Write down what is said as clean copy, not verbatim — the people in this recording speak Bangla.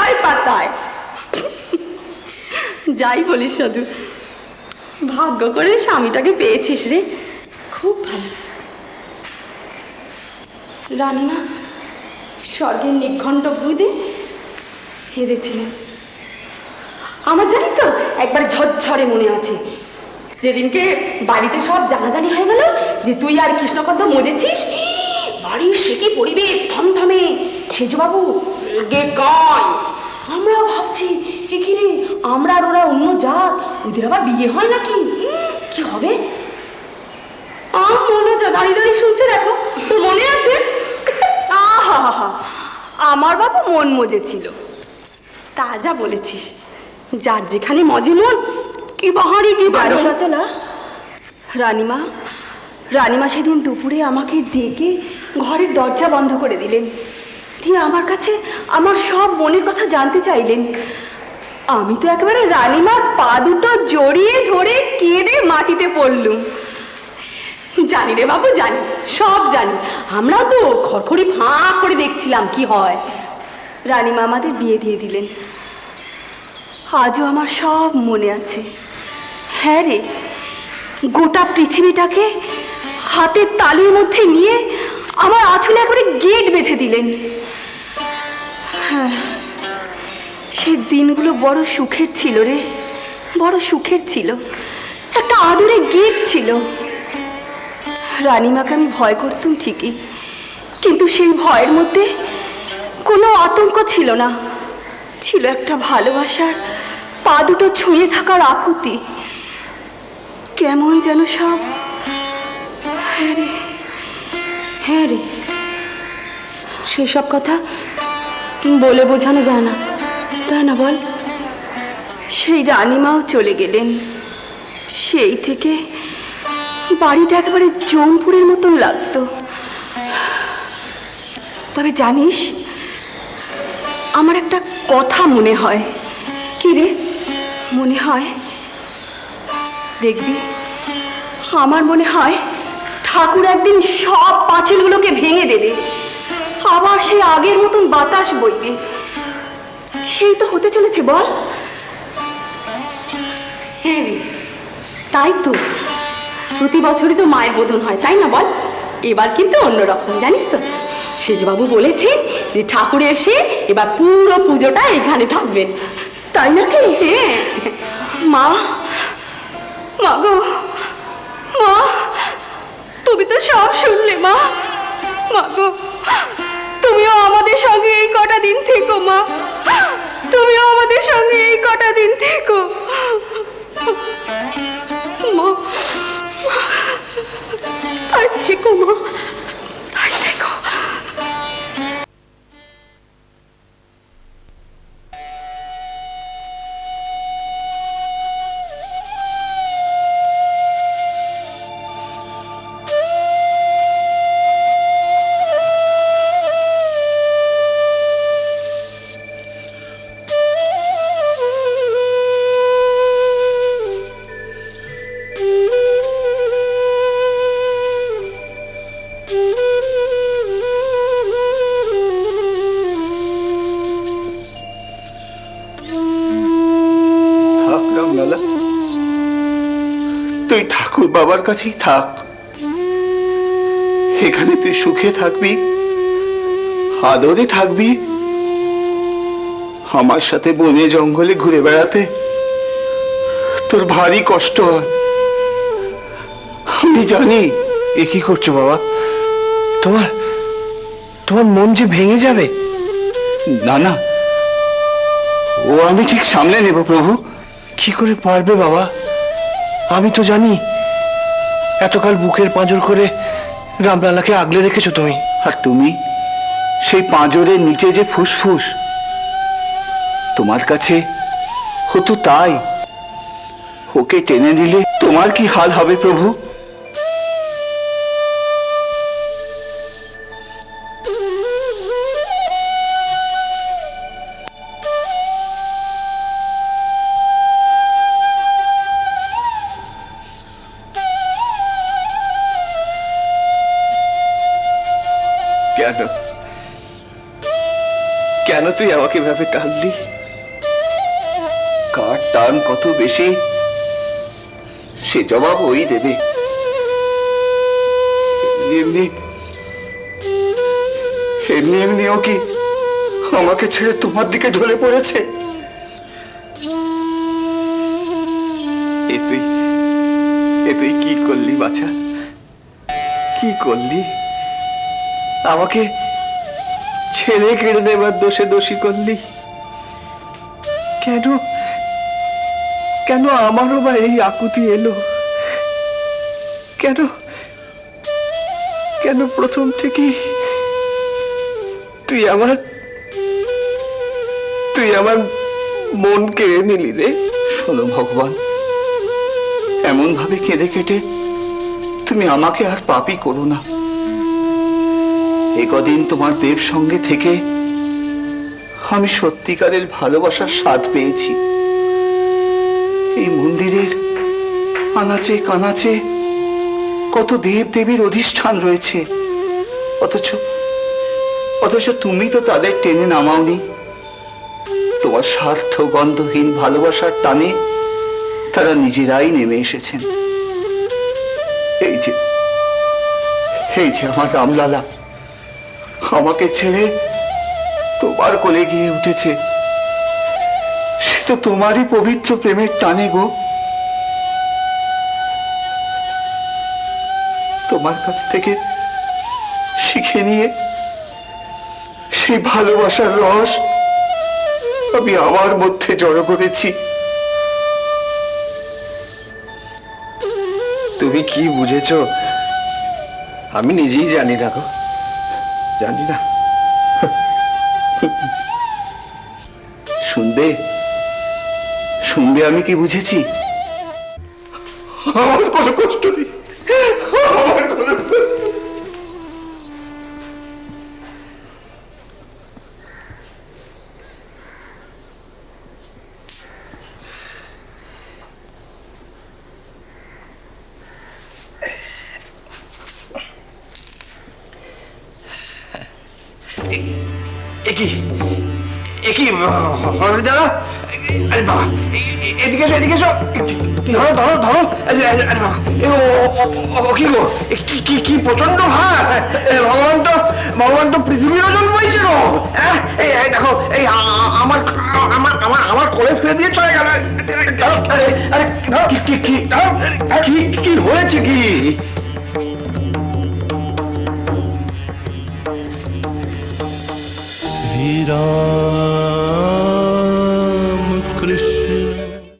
পাতায় পাতায়। যাই বলিস সাধু, ভাগ্য করে স্বামীটাকে পেয়েছিস রে, খুব ভালো। রানীমা স্বর্গের নিঘণ্ট ভূদে হেঁদেছিলেন। আমার জানিস তো একবার ঝরঝরে মনে আছে, যেদিনকে বাড়িতে সব জানাজানি হয়ে গেল যে তুই আর কৃষ্ণকান্ত মজেছিস, বাড়ির সে কি পরিবেশ, থমথমে। সেজবাবু গে গায়। আমরা ভাবছি এখানে আমরা আর ওরা অন্য জাত, ওদের আবার বিয়ে হয় নাকি, কি হবে? মনে হচ্ছে দাঁড়িয়ে দাঁড়িয়ে শুনছে, দেখো তোর মনে আছে? আহা, আমার বাবা মন মজেছিল। তা যা বলেছিস, যার যেখানে মজে মন, কি বাহারি কি বারো সচনা। রানীমা সেদিন দুপুরে আমাকে ডেকে ঘরের দরজা বন্ধ করে দিলেন, দিয়ে আমার কাছে আমার সব মনের কথা জানতে চাইলেন। আমি তো একেবারে রানীমার পা দুটো জড়িয়ে ধরে কেঁদে মাটিতে পড়লুম। জানি রে বাবু, জানি, সব জানি। আমরাও তো খড়খড়ি ফাঁ করে দেখছিলাম কি হয়। রানীমা আমাদের বিয়ে দিয়ে দিলেন। আজও আমার সব মনে আছে। হ্যাঁ রে, গোটা পৃথিবীটাকে হাতের তালুর মধ্যে নিয়ে আমার আঁচলে একবারে গেট বেঁধে দিলেন। হ্যাঁ, সে দিনগুলো বড় সুখের ছিল রে, বড় সুখের ছিল। একটা আদুরে গেট ছিল। রানীমাকে আমি ভয় করতুম ঠিকই, কিন্তু সেই ভয়ের মধ্যে কোনো আতঙ্ক ছিল না, ছিল একটা ভালোবাসার পা দুটো ছুঁয়ে থাকার আকুতি। কেমন যেন সব। হ্যাঁ রে, সেসব কথা বলে বোঝানো যায় না, তাই না বল? সেই রানীমাও চলে গেলেন। সেই থেকে বাড়িটা একেবারে জমপুরের মতন লাগতো। তবে জানিস, আমার একটা কথা মনে হয়। কি রে? মনে হয় দেখবি, আমার মনে হয় ঠাকুর একদিন সব পাঁচিলগুলোকে ভেঙে দেবে, আবার সেই আগের মতন বাতাস বইবে। সেই তো হতে চলেছে, বল? হ্যাঁ রে, তাই তো। প্রতি বছরই তো মায়ের বোধন হয়, তাই না বল? এবার কিন্তু অন্যরকম, জানিস তো। সেজবাবু বলেছেন যে ঠাকুর এসে এবার পুরো পুজোটা এখানে থাকবেন, তাই নাকি? হ্যাঁ। মা গো, মা, তুমি তো সব শুনলে। মা গো, তুমিও আমাদের সঙ্গে এই কটা দিন থেকো। মা, তুমিও আমাদের সঙ্গে এই কটা দিন থেকো। মা, তাই থেকো মা, তাই থেকো। তুই ঠাকুর বাবার কাছেই থাক, এখানে তুই সুখে থাকবি, আদরে থাকবি। আমার সাথে বনে জঙ্গলে ঘুরে বেড়াতে তোর ভারী কষ্ট হয়, আমি জানি। এ কি করছো বাবা? তোমার মন যে ভেঙে যাবে। না না, ও আমি ঠিক সামলে নেব প্রভু। কি করে পারবে বাবা? আমি তো জানি এতকাল বুকের পাঁজর করে রামলালাকে আগলে রেখেছো তুমি। আর তুমি সেই পাঁজরের নিচে যে ফুসফুস, তোমার কাছে হতো তাই। ওকে টেনে নিলে তোমার কি হাল হবে প্রভু? কেন তুই আমাকে এভাবে টানলি? কার টান কত বেশি সে জবাব ওই দেবে। এমনি এমনি এমনিও কি আমাকে ছেড়ে তোমার দিকে ঢলে পড়েছে? এ তুই কি করলি বাছা? কি করলি? আমাকে ছেড়ে কেড়ে নেবার দোষে দোষী করলি। কেন কেন আমারও বা এই আকুতি এলো? কেন কেন প্রথম থেকেই তুই আমার মন কেড়ে নিলি রে? শোনো ভগবান, এমন ভাবে কেঁদে কেটে তুমি আমাকে আর পাপী করো না। এ কদিন তোমার দেব সঙ্গে থেকে আমি সত্যিকারের ভালোবাসার স্বাদ পেয়েছি। এই মন্দিরের আনাচে কানাচে কত দেব দেবীর অধিষ্ঠান রয়েছে, অথচ তুমি তো তাদের টেনে নামাওনি। তোমার স্বার্থ গন্ধহীন ভালোবাসার টানে তারা নিজেরাই নেমে এসেছেন। এই যে আমার রামলালা আমাকে ছেড়ে তোমার কোলে গিয়ে উঠেছে। সে তো তোমারই পবিত্র প্রেমের টানে গো। তোমার কাছ থেকে শিখে নিয়ে সেই ভালোবাসার রস আমি আমার মধ্যে জড়ো করেছি। তুমি কি বুঝেছো আমি নিজেই জানি না গো, জানি না। শুনবে আমি কি বুঝেছি? আমার কোনো কষ্ট নেই, আমার কোনো একই দাদা, আরে বাবা এদিকে এসো, এদিকে এসো, ধরো ধরো ধরো। আরে বাবা, কি গো, কি প্রচন্ড ভার! ভগবান তো পৃথিবীর ওজন বইছে গো। এই দেখো, এই আমার আমার আমার আমার কোলে ফেলে দিয়ে চলে গেল। আরে আরে কি হয়েছে কি? श्री राम